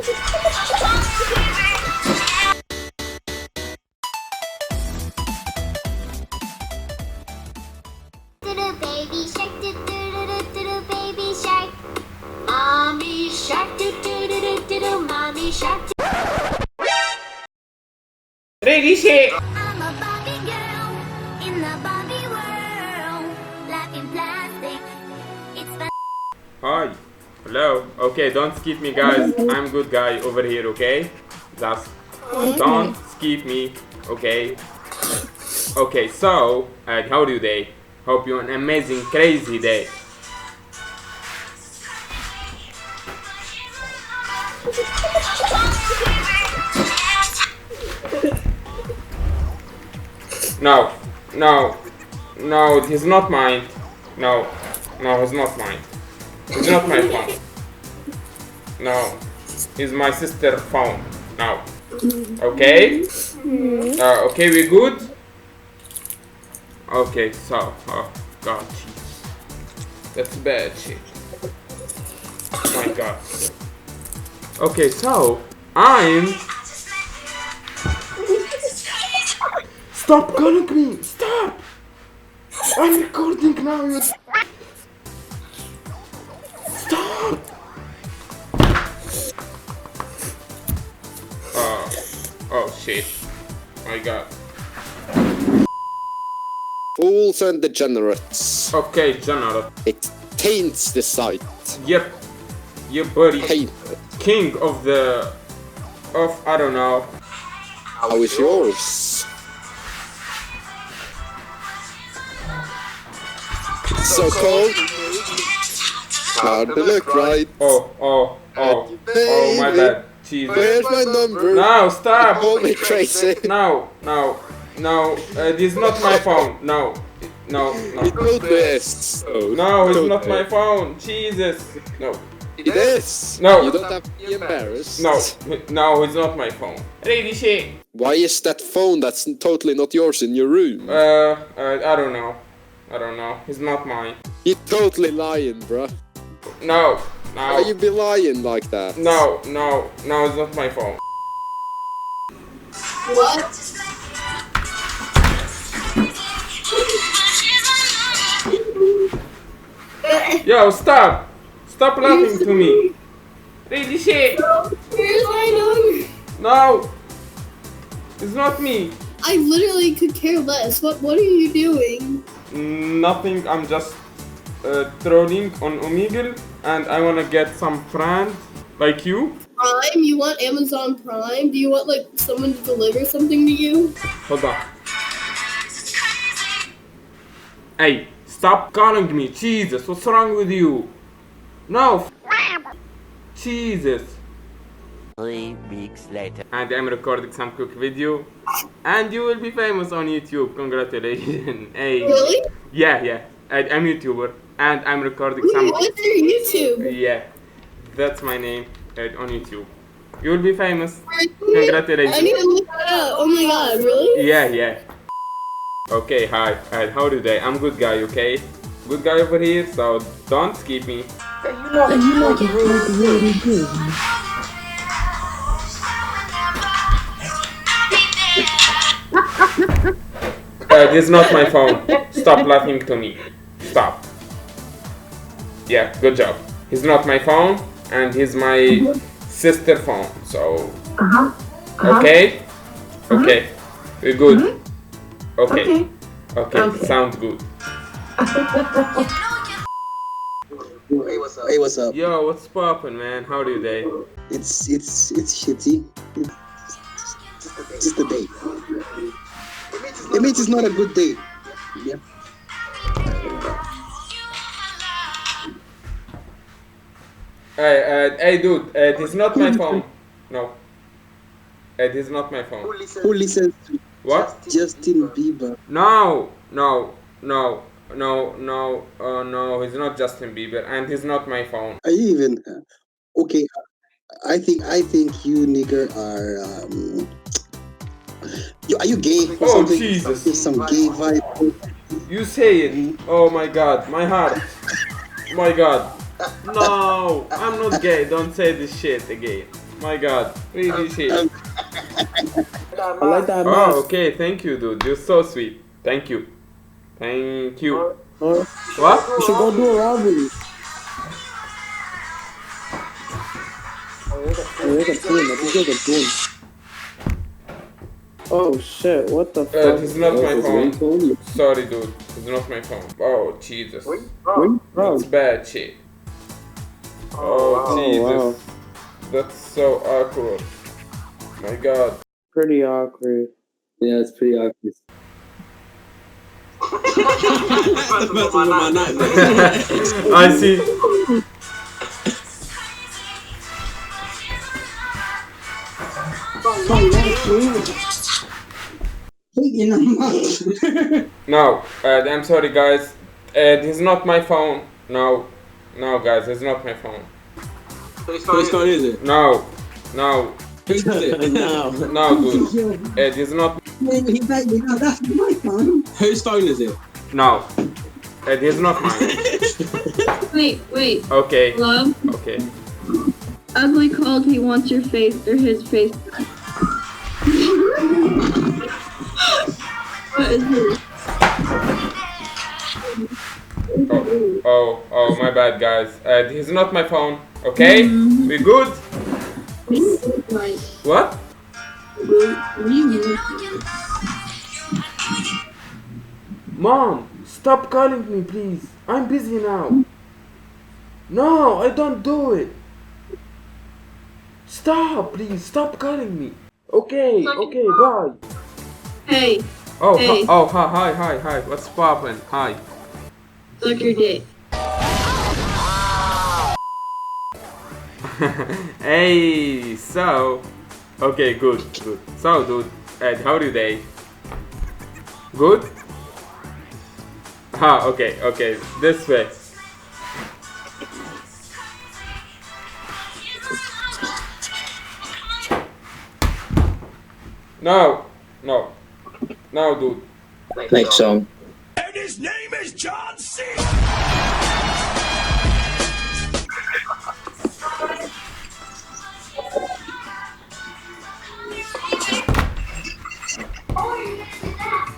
Baby shark, do do do do do, baby shark. Mommy shark, do do do do do do, mommy shark. Ready, shake. I'm a Barbie girl in the Barbie world. Life in plastic, it's fun. Hi. Hello. Okay, don't skip me, guys. I'm good guy over here, okay? Just don't skip me, okay? Okay, so, how do you day? Hope you an amazing, crazy day. No, no, no, it is not mine. No, no, it's not mine. It's not my phone. No, it's my sister's phone. No. Okay? Okay, we good? Okay, so, oh god, jeez. That's bad shit. Oh my god. Okay, so, I'm... Stop calling me! Stop! I'm recording now, you... Stop! Oh shit. My god. Fools and degenerates. Okay, general. It taints the sight. Yep. You buddy. Taint. King of the... Of, I don't know. How is yours? So cold. Hard to look right. Oh, my bad. Jesus. Where's my number? No, stop! Call me crazy. No, this is not my phone. No. Don't this. No, it's not my phone. Jesus. No. It is. No. You don't have to be embarrassed. No, it's not my phone. Ready, shit. Why is that phone that's totally not yours in your room? I don't know. It's not mine. You're totally lying, bruh. No. Why you be lying like that? No, it's not my phone. What? Yo, stop! Stop laughing to me. Ready, shit. Here's my number. No, it's not me. I literally could care less. What are you doing? Nothing. I'm just trolling on Omegle, and I wanna get some friends like you. Prime? You want Amazon Prime? Do you want like someone to deliver something to you? Hold on. Hey, stop calling me. Jesus, what's wrong with you? No. Jesus. 3 weeks later. And I'm recording some quick video, and you will be famous on YouTube. Congratulations. Hey. Really? Yeah. I'm YouTuber, and I'm recording some. What's your YouTube? Yeah, that's my name on YouTube. You will be famous. I Congratulations. need to look that up. Oh my god, really? Yeah. Okay, hi. How do they? I'm good guy, okay? Good guy over here, so don't skip me. You like it really good. This is not my phone. Stop laughing to me. Stop. Yeah, good job. He's not my phone, and he's my sister phone. So, okay, we're good. Okay, sounds good. Hey, what's up? Yo, what's poppin', man? How do you day? It's shitty. It's just a day. It means it's not a good day. Yeah. Hey, dude, it is not my phone. No, it is not my phone. Who listens to What? Justin Bieber? No, he's not Justin Bieber, and he's not my phone. Are you even okay? I think you nigger are are you gay or Oh, something? Jesus. There's some gay vibe. You say it. Oh my god, my heart. My god. No, I'm not gay. Don't say this shit again. My God, really shit. I like that Oh, mask. okay, thank you, dude. You're so sweet. Thank you. Thank you. Huh? What? We should go do a robbery. Oh, there's a team. I think there's a team. Oh shit, what the fuck? This is not my It's phone. ringtone. Sorry, dude. It's not my phone. Oh, Jesus. Bro, That's bad shit. Oh, Jesus. wow. That's so awkward. My God. Pretty awkward. Yeah, it's pretty obvious. I see. No, I'm sorry, guys. This is not my phone. No, no, guys, it's not my phone. Whose phone is it? No, no, Whose is it? No. no, dude. This is not. Whose phone is it? No, this is not mine. Wait. Okay, Love, okay. Ugly called he wants your face or his face. What is this? Oh, my bad, guys. This is not my phone. Okay, we good? What? Mom, stop calling me, please. I'm busy now. No, I don't do it. Stop, please. Stop calling me. Okay, bye. Hey, Oh, Hey. Hi. What's poppin'? Hi. suck your dick. Hey, so. Okay, good. So, dude, how are you day? Good? Okay. This way. No, dude. Next song.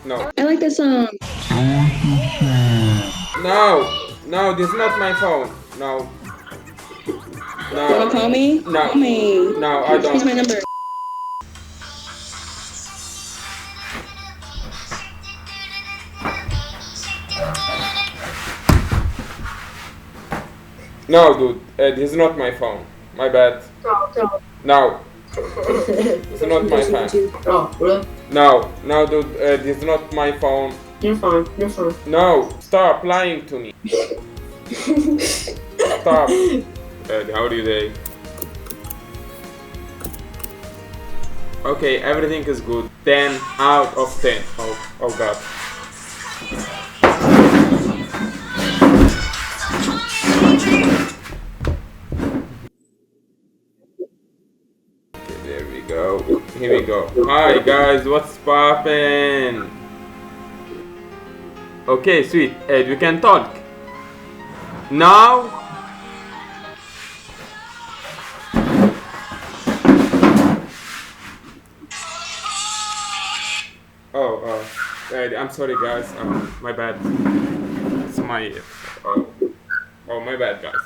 No. I like that song. No, this is not my phone. No. Wanna call me? No. Call me. No, I Here's my don't. number. No, dude, this is not my phone. My bad. No. It's not my phone. Oh, really? No, dude, this is not my phone. You're fine. No, stop lying to me. Stop. How do you day? Okay, everything is good. 10 out of 10. Oh God. Okay, there we go. Here we go. Hi guys, what's poppin'? Okay, sweet. We can talk. Now? I'm sorry guys. My bad. It's my... my bad guys.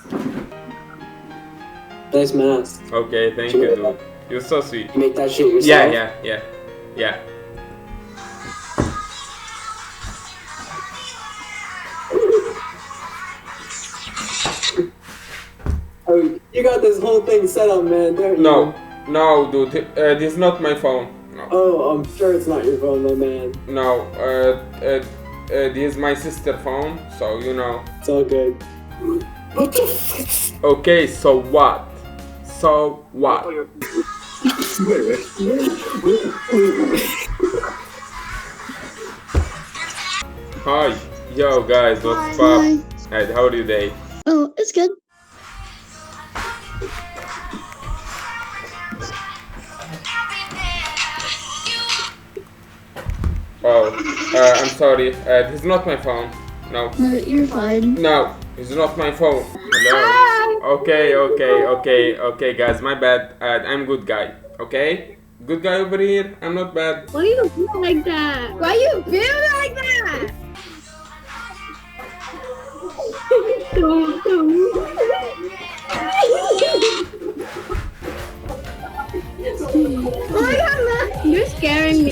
Nice mask. Okay, thank you dude. You're so sweet. You make that shit yourself? Yeah. Oh, you got this whole thing set up, man, don't you? No, dude. This is not my phone. No. Oh, I'm sure it's not your phone, my man. No. This is my sister's phone, so you know. It's all good. Okay, so what? Hi. Yo, guys, what's up? Hey, how are you today? Oh, it's good. I'm sorry. This is not my phone. No. You're fine. No, it's not my phone. Hello. Okay, guys, my bad. I'm good guy. Okay, good guy over here. I'm not bad. Why you feel like that? Why you feel like that? Don't. Oh my god, man. You're scaring me.